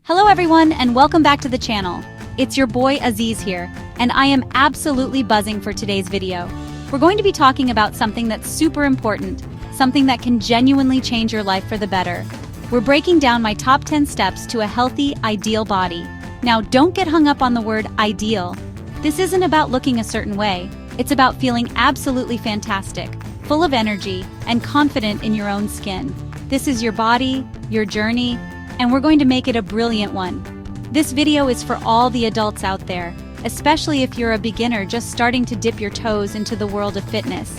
Hello everyone and welcome back to the channel. It's your boy Aziz here, and I am absolutely buzzing for today's video. We're going to be talking about something that's super important, something that can genuinely change your life for the better. We're breaking down my top 10 steps to a healthy, ideal body. Now don't get hung up on the word ideal. This isn't about looking a certain way. It's about feeling absolutely fantastic, full of energy, and confident in your own skin. This is your body, your journey, and we're going to make it a brilliant one. This video is for all the adults out there, especially if you're a beginner just starting to dip your toes into the world of fitness.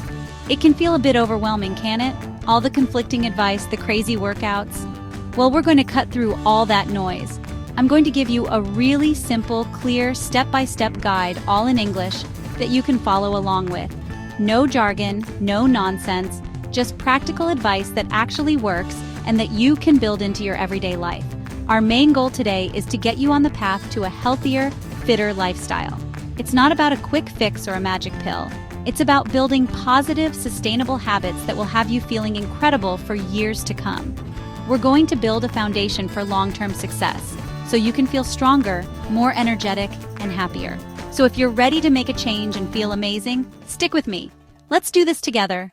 It can feel a bit overwhelming, can it? All the conflicting advice, the crazy workouts. Well, we're going to cut through all that noise. I'm going to give you a really simple, clear, step-by-step guide, all in English, that you can follow along with. No jargon, no nonsense, just practical advice that actually works and that you can build into your everyday life. Our main goal today is to get you on the path to a healthier, fitter lifestyle. It's not about a quick fix or a magic pill. It's about building positive, sustainable habits that will have you feeling incredible for years to come. We're going to build a foundation for long-term success, so you can feel stronger, more energetic, and happier. So if you're ready to make a change and feel amazing, stick with me. Let's do this together.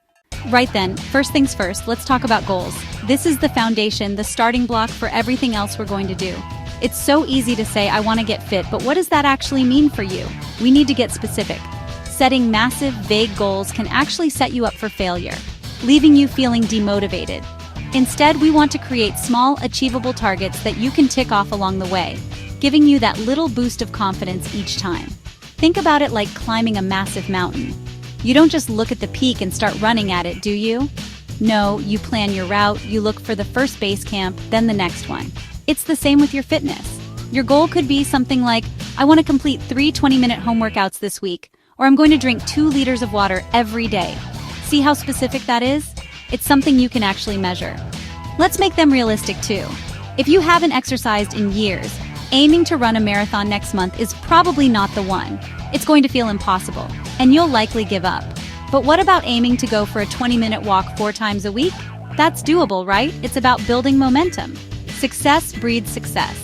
Right then, first things first, let's talk about goals. This is the foundation, the starting block for everything else we're going to do. It's so easy to say, I want to get fit, but what does that actually mean for you? We need to get specific. Setting massive, vague goals can actually set you up for failure, leaving you feeling demotivated. Instead, we want to create small, achievable targets that you can tick off along the way, giving you that little boost of confidence each time. Think about it like climbing a massive mountain. You don't just look at the peak and start running at it, do you? No, you plan your route, you look for the first base camp, then the next one. It's the same with your fitness. Your goal could be something like, I want to complete 3 20-minute home workouts this week, or I'm going to drink 2 liters of water every day. See how specific that is? It's something you can actually measure. Let's make them realistic too. If you haven't exercised in years, aiming to run a marathon next month is probably not the one. It's going to feel impossible, and you'll likely give up. But what about aiming to go for a 20-minute walk 4 times a week? That's doable, right? It's about building momentum. Success breeds success.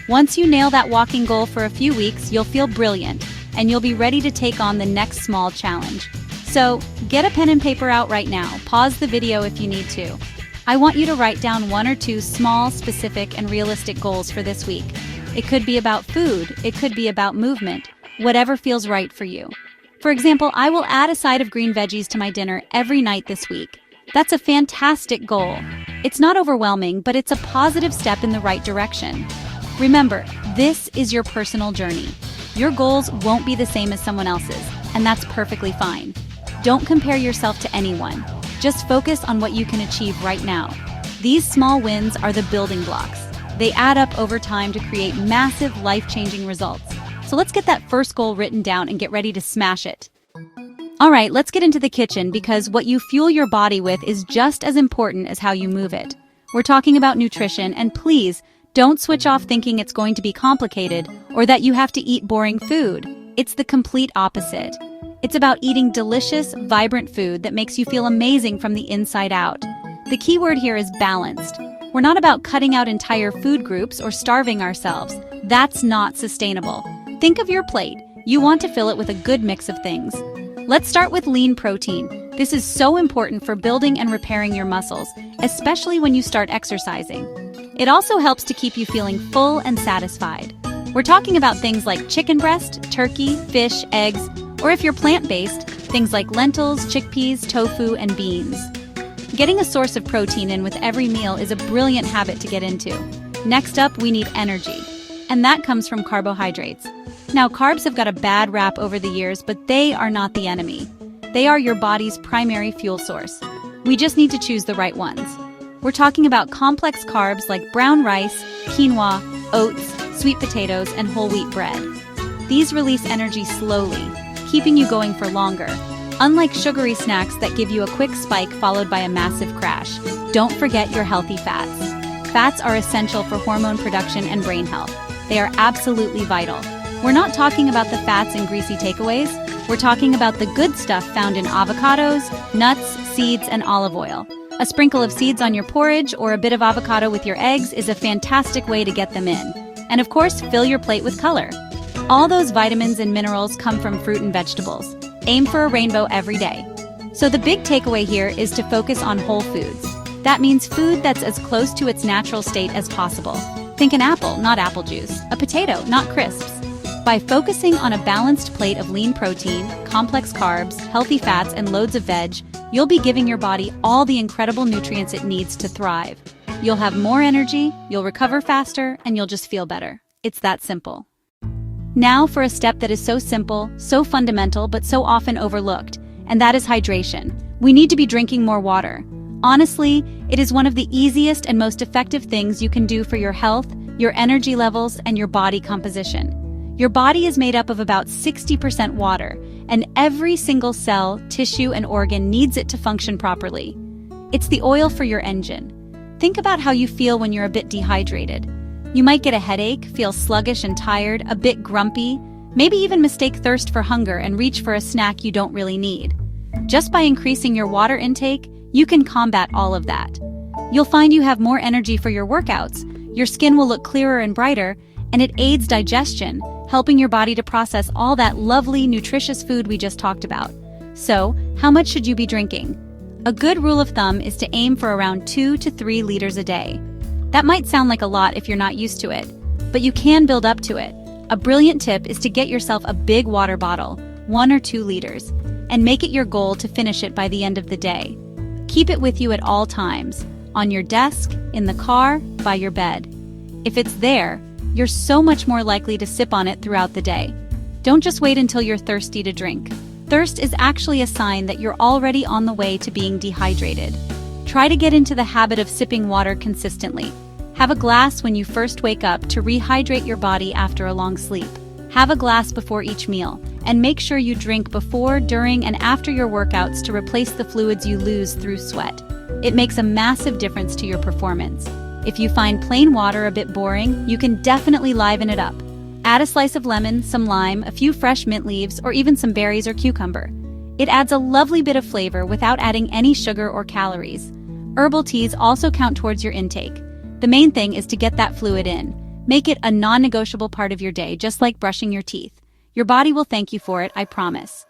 Once you nail that walking goal for a few weeks, you'll feel brilliant, and you'll be ready to take on the next small challenge. So, get a pen and paper out right now. Pause the video if you need to. I want you to write down 1 or 2 small, specific, and realistic goals for this week. It could be about food, it could be about movement, whatever feels right for you. For example, I will add a side of green veggies to my dinner every night this week. That's a fantastic goal. It's not overwhelming, but it's a positive step in the right direction. Remember, this is your personal journey. Your goals won't be the same as someone else's, and that's perfectly fine. Don't compare yourself to anyone. Just focus on what you can achieve right now. These small wins are the building blocks. They add up over time to create massive, life-changing results. So let's get that first goal written down and get ready to smash it. All right, let's get into the kitchen because what you fuel your body with is just as important as how you move it. We're talking about nutrition, and please, don't switch off thinking it's going to be complicated or that you have to eat boring food. It's the complete opposite. It's about eating delicious, vibrant food that makes you feel amazing from the inside out. The key word here is balanced. We're not about cutting out entire food groups or starving ourselves. That's not sustainable. Think of your plate. You want to fill it with a good mix of things. Let's start with lean protein. This is so important for building and repairing your muscles, especially when you start exercising. It also helps to keep you feeling full and satisfied. We're talking about things like chicken breast, turkey, fish, eggs, or if you're plant-based, things like lentils, chickpeas, tofu, and beans. Getting a source of protein in with every meal is a brilliant habit to get into. Next up, we need energy, and that comes from carbohydrates. Now, carbs have got a bad rap over the years, but they are not the enemy. They are your body's primary fuel source. We just need to choose the right ones. We're talking about complex carbs like brown rice, quinoa, oats, sweet potatoes, and whole wheat bread. These release energy slowly, keeping you going for longer. Unlike sugary snacks that give you a quick spike followed by a massive crash, don't forget your healthy fats. Fats are essential for hormone production and brain health. They are absolutely vital. We're not talking about the fats and greasy takeaways. We're talking about the good stuff found in avocados, nuts, seeds, and olive oil. A sprinkle of seeds on your porridge or a bit of avocado with your eggs is a fantastic way to get them in. And of course, fill your plate with color. All those vitamins and minerals come from fruit and vegetables. Aim for a rainbow every day. So the big takeaway here is to focus on whole foods. That means food that's as close to its natural state as possible. Think an apple, not apple juice. A potato, not crisps. By focusing on a balanced plate of lean protein, complex carbs, healthy fats, and loads of veg, you'll be giving your body all the incredible nutrients it needs to thrive. You'll have more energy, you'll recover faster, and you'll just feel better. It's that simple. Now for a step that is so simple, so fundamental, but so often overlooked, and that is hydration. We need to be drinking more water. Honestly, it is one of the easiest and most effective things you can do for your health, your energy levels, and your body composition. Your body is made up of about 60% water, and every single cell, tissue, and organ needs it to function properly. It's the oil for your engine. Think about how you feel when you're a bit dehydrated. You might get a headache, feel sluggish and tired, a bit grumpy, maybe even mistake thirst for hunger and reach for a snack you don't really need. Just by increasing your water intake, you can combat all of that. You'll find you have more energy for your workouts, your skin will look clearer and brighter, and it aids digestion, helping your body to process all that lovely, nutritious food we just talked about. So, how much should you be drinking? A good rule of thumb is to aim for around 2 to 3 liters a day. That might sound like a lot if you're not used to it, but you can build up to it. A brilliant tip is to get yourself a big water bottle, 1 or 2 liters, and make it your goal to finish it by the end of the day. Keep it with you at all times, on your desk, in the car, by your bed. If it's there, you're so much more likely to sip on it throughout the day. Don't just wait until you're thirsty to drink. Thirst is actually a sign that you're already on the way to being dehydrated. Try to get into the habit of sipping water consistently. Have a glass when you first wake up to rehydrate your body after a long sleep. Have a glass before each meal, and make sure you drink before, during, and after your workouts to replace the fluids you lose through sweat. It makes a massive difference to your performance. If you find plain water a bit boring, you can definitely liven it up. Add a slice of lemon, some lime, a few fresh mint leaves, or even some berries or cucumber. It adds a lovely bit of flavor without adding any sugar or calories. Herbal teas also count towards your intake. The main thing is to get that fluid in. Make it a non-negotiable part of your day, just like brushing your teeth. Your body will thank you for it, I promise.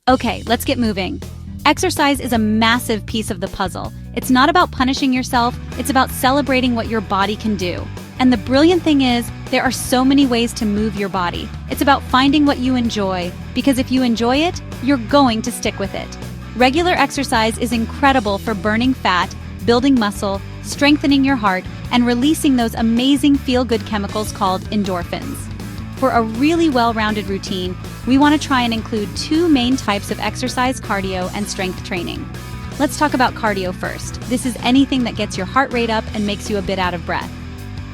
Okay, let's get moving. Exercise is a massive piece of the puzzle. It's not about punishing yourself, it's about celebrating what your body can do. And the brilliant thing is, there are so many ways to move your body. It's about finding what you enjoy, because if you enjoy it, you're going to stick with it. Regular exercise is incredible for burning fat, building muscle, strengthening your heart, and releasing those amazing feel-good chemicals called endorphins. For a really well-rounded routine, we want to try and include 2 main types of exercise: cardio and strength training. Let's talk about cardio first. This is anything that gets your heart rate up and makes you a bit out of breath.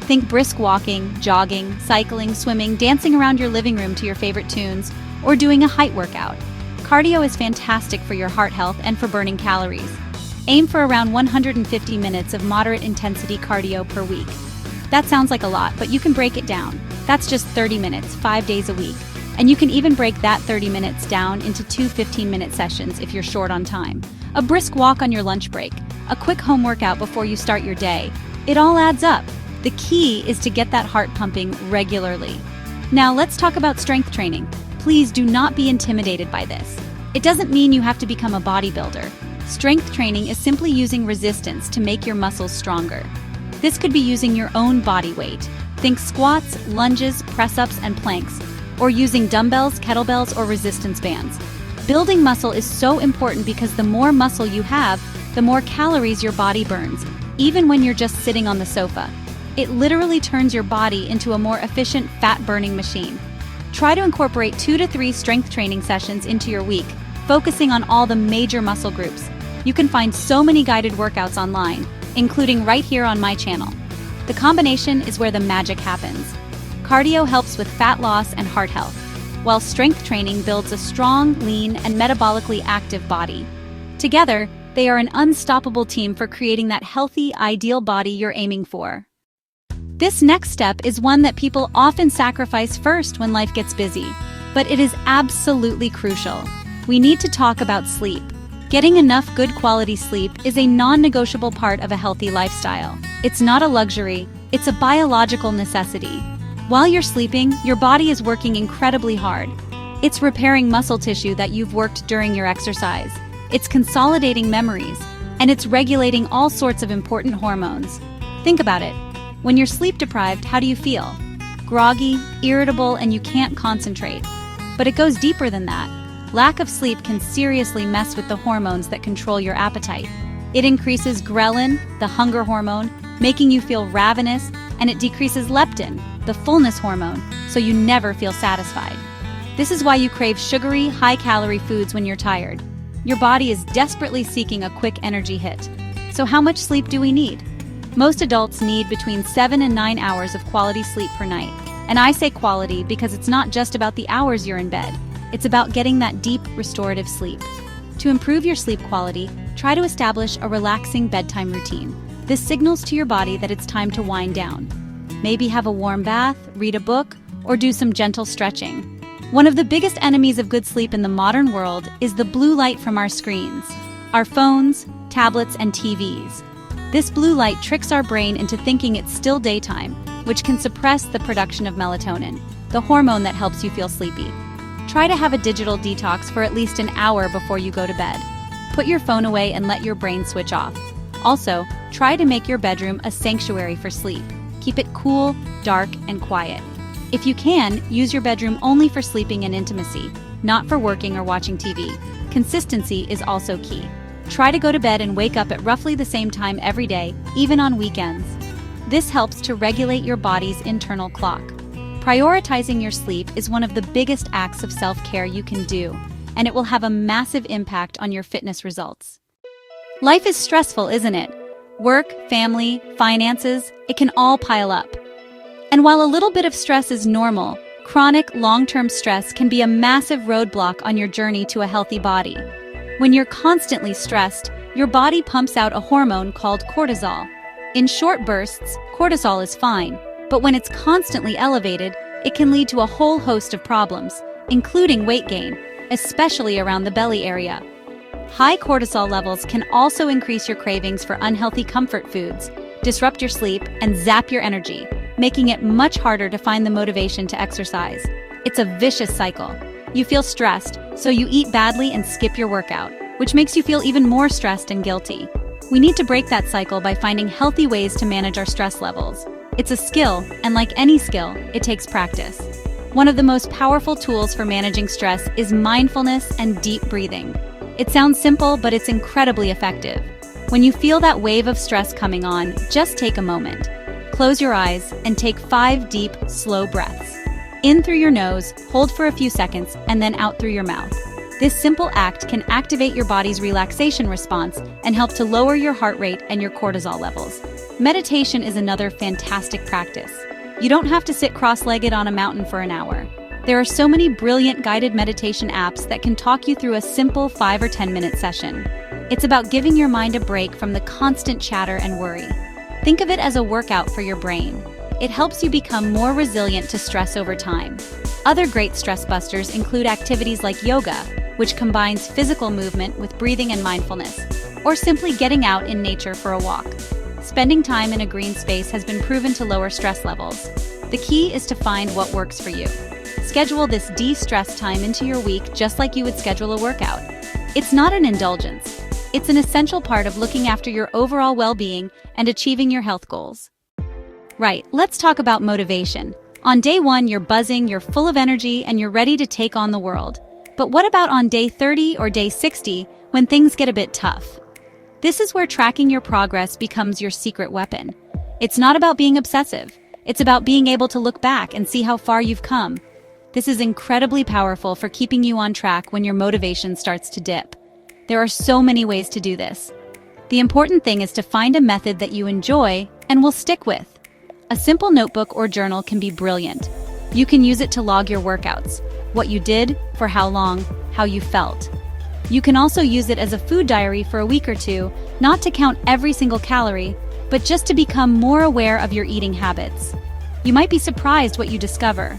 Think brisk walking, jogging, cycling, swimming, dancing around your living room to your favorite tunes, or doing a height workout. Cardio is fantastic for your heart health and for burning calories. Aim for around 150 minutes of moderate intensity cardio per week. That sounds like a lot, but you can break it down. That's just 30 minutes, 5 days a week. And you can even break that 30 minutes down into 2 15-minute sessions if you're short on time. A brisk walk on your lunch break, a quick home workout before you start your day. It all adds up. The key is to get that heart pumping regularly. Now let's talk about strength training. Please do not be intimidated by this. It doesn't mean you have to become a bodybuilder. Strength training is simply using resistance to make your muscles stronger. This could be using your own body weight. Think squats, lunges, press-ups, and planks, or using dumbbells, kettlebells, or resistance bands. Building muscle is so important because the more muscle you have, the more calories your body burns, even when you're just sitting on the sofa. It literally turns your body into a more efficient fat-burning machine. Try to incorporate 2 to 3 strength training sessions into your week, focusing on all the major muscle groups. You can find so many guided workouts online, including right here on my channel. The combination is where the magic happens. Cardio helps with fat loss and heart health, while strength training builds a strong, lean, and metabolically active body. Together, they are an unstoppable team for creating that healthy, ideal body you're aiming for. This next step is one that people often sacrifice first when life gets busy, but it is absolutely crucial. We need to talk about sleep. Getting enough good quality sleep is a non-negotiable part of a healthy lifestyle. It's not a luxury, it's a biological necessity. While you're sleeping, your body is working incredibly hard. It's repairing muscle tissue that you've worked during your exercise. It's consolidating memories, and it's regulating all sorts of important hormones. Think about it. When you're sleep deprived, how do you feel? Groggy, irritable, and you can't concentrate. But it goes deeper than that. Lack of sleep can seriously mess with the hormones that control your appetite. It increases ghrelin, the hunger hormone, making you feel ravenous, and it decreases leptin, the fullness hormone, so you never feel satisfied. This is why you crave sugary, high-calorie foods when you're tired. Your body is desperately seeking a quick energy hit. So how much sleep do we need? Most adults need between 7 and 9 hours of quality sleep per night. And I say quality because it's not just about the hours you're in bed. It's about getting that deep, restorative sleep. To improve your sleep quality, try to establish a relaxing bedtime routine. This signals to your body that it's time to wind down. Maybe have a warm bath, read a book, or do some gentle stretching. One of the biggest enemies of good sleep in the modern world is the blue light from our screens, our phones, tablets, and TVs. This blue light tricks our brain into thinking it's still daytime, which can suppress the production of melatonin, the hormone that helps you feel sleepy. Try to have a digital detox for at least an hour before you go to bed. Put your phone away and let your brain switch off. Also, try to make your bedroom a sanctuary for sleep. Keep it cool, dark, and quiet. If you can, use your bedroom only for sleeping and intimacy, not for working or watching TV. Consistency is also key. Try to go to bed and wake up at roughly the same time every day, even on weekends. This helps to regulate your body's internal clock. Prioritizing your sleep is one of the biggest acts of self-care you can do, and it will have a massive impact on your fitness results. Life is stressful, isn't it? Work, family, finances, it can all pile up. And while a little bit of stress is normal, chronic, long-term stress can be a massive roadblock on your journey to a healthy body. When you're constantly stressed, your body pumps out a hormone called cortisol. In short bursts, cortisol is fine, but when it's constantly elevated, it can lead to a whole host of problems, including weight gain, especially around the belly area. High cortisol levels can also increase your cravings for unhealthy comfort foods, disrupt your sleep, and zap your energy, making it much harder to find the motivation to exercise. It's a vicious cycle. You feel stressed, so you eat badly and skip your workout, which makes you feel even more stressed and guilty. We need to break that cycle by finding healthy ways to manage our stress levels. It's a skill, and like any skill, it takes practice. One of the most powerful tools for managing stress is mindfulness and deep breathing. It sounds simple, but it's incredibly effective. When you feel that wave of stress coming on, just take a moment. Close your eyes and take 5 deep, slow breaths. In through your nose, hold for a few seconds, and then out through your mouth. This simple act can activate your body's relaxation response and help to lower your heart rate and your cortisol levels. Meditation is another fantastic practice. You don't have to sit cross-legged on a mountain for an hour. There are so many brilliant guided meditation apps that can talk you through a simple 5 or 10-minute session. It's about giving your mind a break from the constant chatter and worry. Think of it as a workout for your brain. It helps you become more resilient to stress over time. Other great stress busters include activities like yoga, which combines physical movement with breathing and mindfulness, or simply getting out in nature for a walk. Spending time in a green space has been proven to lower stress levels. The key is to find what works for you. Schedule this de-stress time into your week just like you would schedule a workout. It's not an indulgence. It's an essential part of looking after your overall well-being and achieving your health goals. Right, let's talk about motivation. On day 1, you're buzzing, you're full of energy, and you're ready to take on the world. But what about on day 30 or day 60, when things get a bit tough? This is where tracking your progress becomes your secret weapon. It's not about being obsessive. It's about being able to look back and see how far you've come. This is incredibly powerful for keeping you on track when your motivation starts to dip. There are so many ways to do this. The important thing is to find a method that you enjoy and will stick with. A simple notebook or journal can be brilliant. You can use it to log your workouts, what you did, for how long, how you felt. You can also use it as a food diary for a week or two, not to count every single calorie, but just to become more aware of your eating habits. You might be surprised what you discover.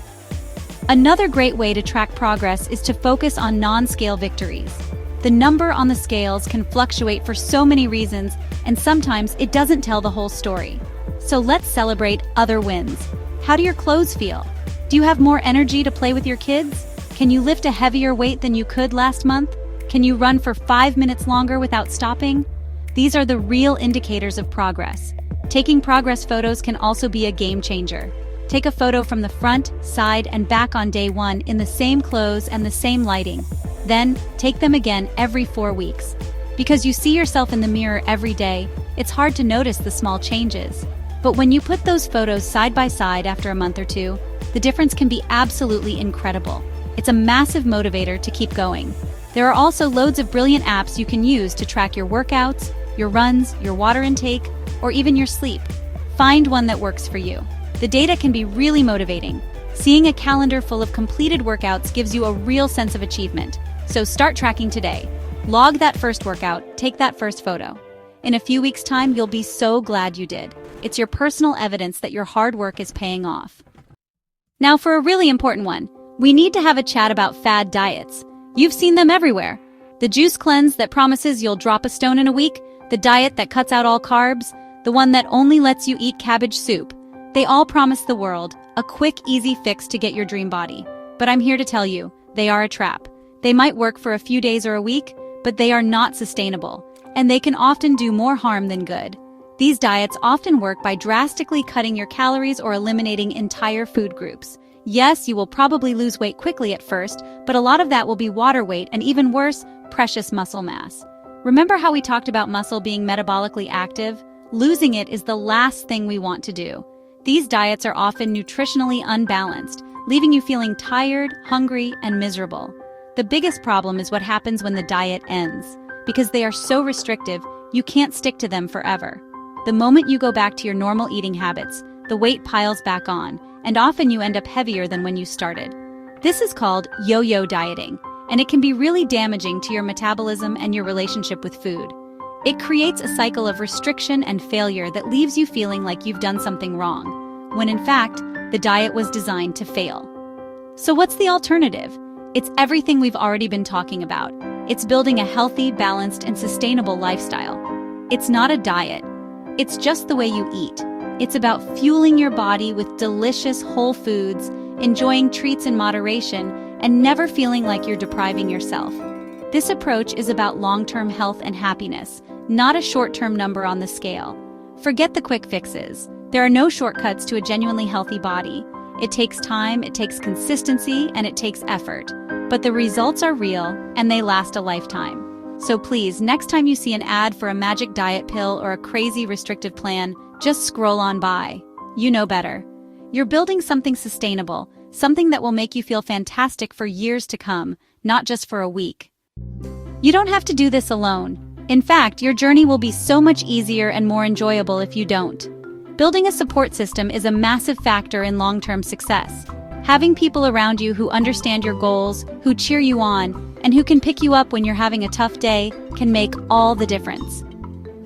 Another great way to track progress is to focus on non-scale victories. The number on the scales can fluctuate for so many reasons, and sometimes it doesn't tell the whole story. So let's celebrate other wins. How do your clothes feel? Do you have more energy to play with your kids? Can you lift a heavier weight than you could last month? Can you run for 5 minutes longer without stopping? These are the real indicators of progress. Taking progress photos can also be a game changer. Take a photo from the front, side, and back on day 1 in the same clothes and the same lighting. Then, take them again every 4 weeks. Because you see yourself in the mirror every day, it's hard to notice the small changes. But when you put those photos side by side after a month or two, the difference can be absolutely incredible. It's a massive motivator to keep going. There are also loads of brilliant apps you can use to track your workouts, your runs, your water intake, or even your sleep. Find one that works for you. The data can be really motivating. Seeing a calendar full of completed workouts gives you a real sense of achievement. So start tracking today. Log that first workout, take that first photo. In a few weeks' time, you'll be so glad you did. It's your personal evidence that your hard work is paying off. Now for a really important one, we need to have a chat about fad diets. You've seen them everywhere. The juice cleanse that promises you'll drop a stone in a week, the diet that cuts out all carbs, the one that only lets you eat cabbage soup. They all promise the world a quick, easy fix to get your dream body. But I'm here to tell you, they are a trap. They might work for a few days or a week, but they are not sustainable, and they can often do more harm than good. These diets often work by drastically cutting your calories or eliminating entire food groups. Yes, you will probably lose weight quickly at first, but a lot of that will be water weight and even worse, precious muscle mass. Remember how we talked about muscle being metabolically active? Losing it is the last thing we want to do. These diets are often nutritionally unbalanced, leaving you feeling tired, hungry, and miserable. The biggest problem is what happens when the diet ends. Because they are so restrictive, you can't stick to them forever. The moment you go back to your normal eating habits, the weight piles back on, and often you end up heavier than when you started. This is called yo-yo dieting, and it can be really damaging to your metabolism and your relationship with food. It creates a cycle of restriction and failure that leaves you feeling like you've done something wrong, when in fact, the diet was designed to fail. So what's the alternative? It's everything we've already been talking about. It's building a healthy, balanced, and sustainable lifestyle. It's not a diet. It's just the way you eat. It's about fueling your body with delicious whole foods, enjoying treats in moderation, and never feeling like you're depriving yourself. This approach is about long-term health and happiness, not a short-term number on the scale. Forget the quick fixes. There are no shortcuts to a genuinely healthy body. It takes time, it takes consistency, and it takes effort. But the results are real, and they last a lifetime. So please, next time you see an ad for a magic diet pill or a crazy restrictive plan, just scroll on by. You know better. You're building something sustainable, something that will make you feel fantastic for years to come, not just for a week. You don't have to do this alone. In fact, your journey will be so much easier and more enjoyable if you don't. Building a support system is a massive factor in long-term success. Having people around you who understand your goals, who cheer you on, and who can pick you up when you're having a tough day can make all the difference.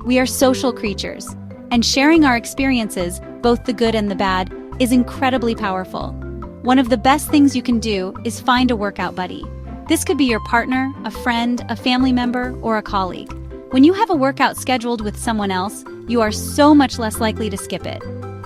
We are social creatures, and sharing our experiences, both the good and the bad, is incredibly powerful. One of the best things you can do is find a workout buddy. This could be your partner, a friend, a family member, or a colleague. When you have a workout scheduled with someone else, you are so much less likely to skip it.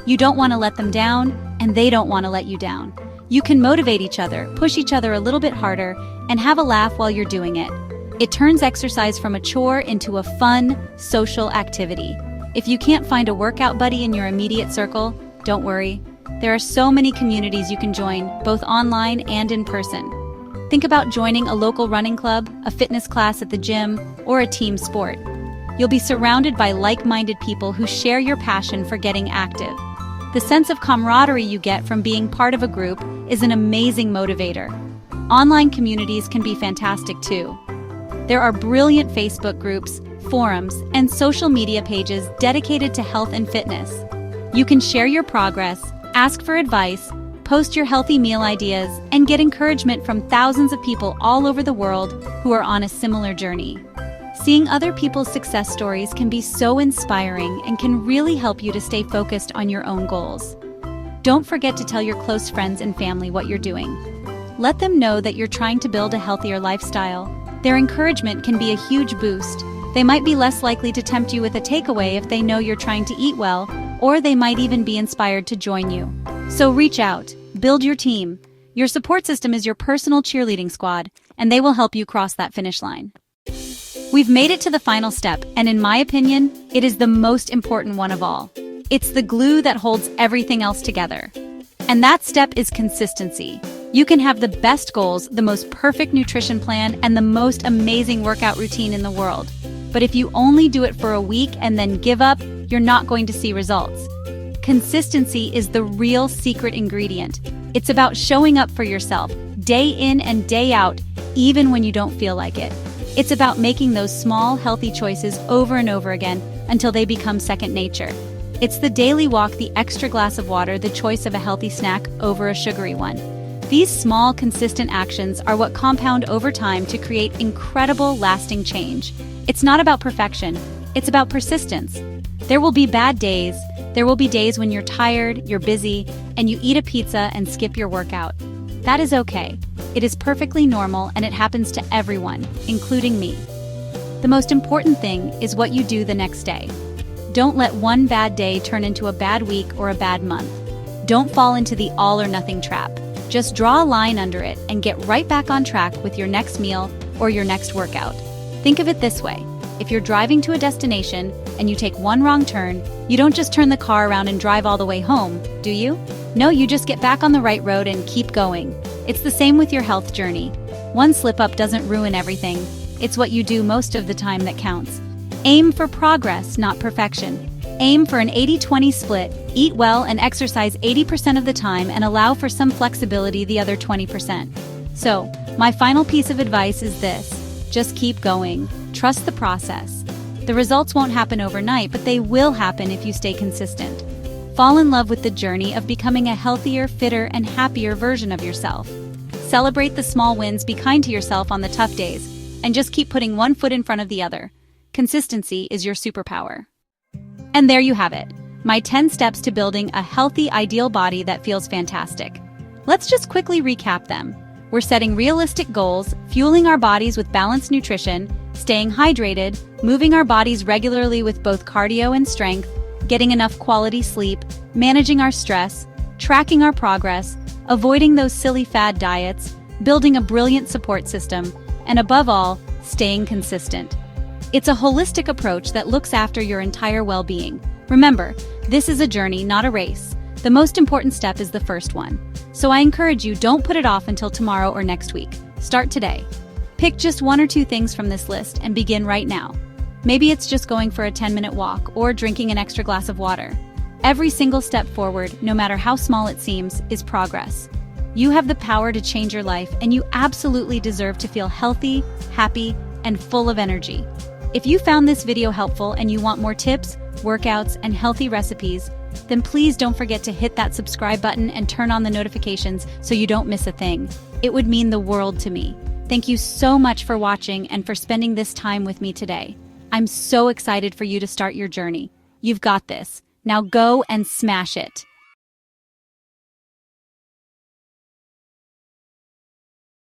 You don't want to let them down, and they don't want to let you down. You can motivate each other, push each other a little bit harder, and have a laugh while you're doing it. It turns exercise from a chore into a fun, social activity. If you can't find a workout buddy in your immediate circle, don't worry. There are so many communities you can join, both online and in person. Think about joining a local running club, a fitness class at the gym, or a team sport. You'll be surrounded by like-minded people who share your passion for getting active. The sense of camaraderie you get from being part of a group is an amazing motivator. Online communities can be fantastic too. There are brilliant Facebook groups, forums, and social media pages dedicated to health and fitness. You can share your progress, ask for advice, post your healthy meal ideas, and get encouragement from thousands of people all over the world who are on a similar journey. Seeing other people's success stories can be so inspiring and can really help you to stay focused on your own goals. Don't forget to tell your close friends and family what you're doing. Let them know that you're trying to build a healthier lifestyle. Their encouragement can be a huge boost. They might be less likely to tempt you with a takeaway if they know you're trying to eat well, or they might even be inspired to join you. So reach out, build your team. Your support system is your personal cheerleading squad, and they will help you cross that finish line. We've made it to the final step, and in my opinion, it is the most important one of all. It's the glue that holds everything else together. And that step is consistency. You can have the best goals, the most perfect nutrition plan, and the most amazing workout routine in the world. But if you only do it for a week and then give up, you're not going to see results. Consistency is the real secret ingredient. It's about showing up for yourself, day in and day out, even when you don't feel like it. It's about making those small, healthy choices over and over again until they become second nature. It's the daily walk, the extra glass of water, the choice of a healthy snack over a sugary one. These small, consistent actions are what compound over time to create incredible, lasting change. It's not about perfection, it's about persistence. There will be bad days. There will be days when you're tired, you're busy, and you eat a pizza and skip your workout. That is okay. It is perfectly normal, and it happens to everyone, including me. The most important thing is what you do the next day. Don't let one bad day turn into a bad week or a bad month. Don't fall into the all or nothing trap. Just draw a line under it and get right back on track with your next meal or your next workout. Think of it this way. If you're driving to a destination and you take one wrong turn, you don't just turn the car around and drive all the way home, do you? No, you just get back on the right road and keep going. It's the same with your health journey. One slip-up doesn't ruin everything. It's what you do most of the time that counts. Aim for progress, not perfection. Aim for an 80-20 split. Eat well and exercise 80% of the time and allow for some flexibility the other 20%. So, my final piece of advice is this. Just keep going. Trust the process. The results won't happen overnight, but they will happen if you stay consistent. Fall in love with the journey of becoming a healthier, fitter, and happier version of yourself. Celebrate the small wins, be kind to yourself on the tough days, and just keep putting one foot in front of the other. Consistency is your superpower. And there you have it, my 10 steps to building a healthy, ideal body that feels fantastic. Let's just quickly recap them. We're setting realistic goals, fueling our bodies with balanced nutrition, staying hydrated, moving our bodies regularly with both cardio and strength, getting enough quality sleep, managing our stress, tracking our progress, avoiding those silly fad diets, building a brilliant support system, and above all, staying consistent. It's a holistic approach that looks after your entire well-being. Remember, this is a journey, not a race. The most important step is the first one. So I encourage you, don't put it off until tomorrow or next week. Start today. Pick just one or two things from this list and begin right now. Maybe it's just going for a 10-minute walk or drinking an extra glass of water. Every single step forward, no matter how small it seems, is progress. You have the power to change your life, and you absolutely deserve to feel healthy, happy, and full of energy. If you found this video helpful and you want more tips, workouts, and healthy recipes, then please don't forget to hit that subscribe button and turn on the notifications so you don't miss a thing. It would mean the world to me. Thank you so much for watching and for spending this time with me today. I'm so excited for you to start your journey. You've got this. Now go and smash it.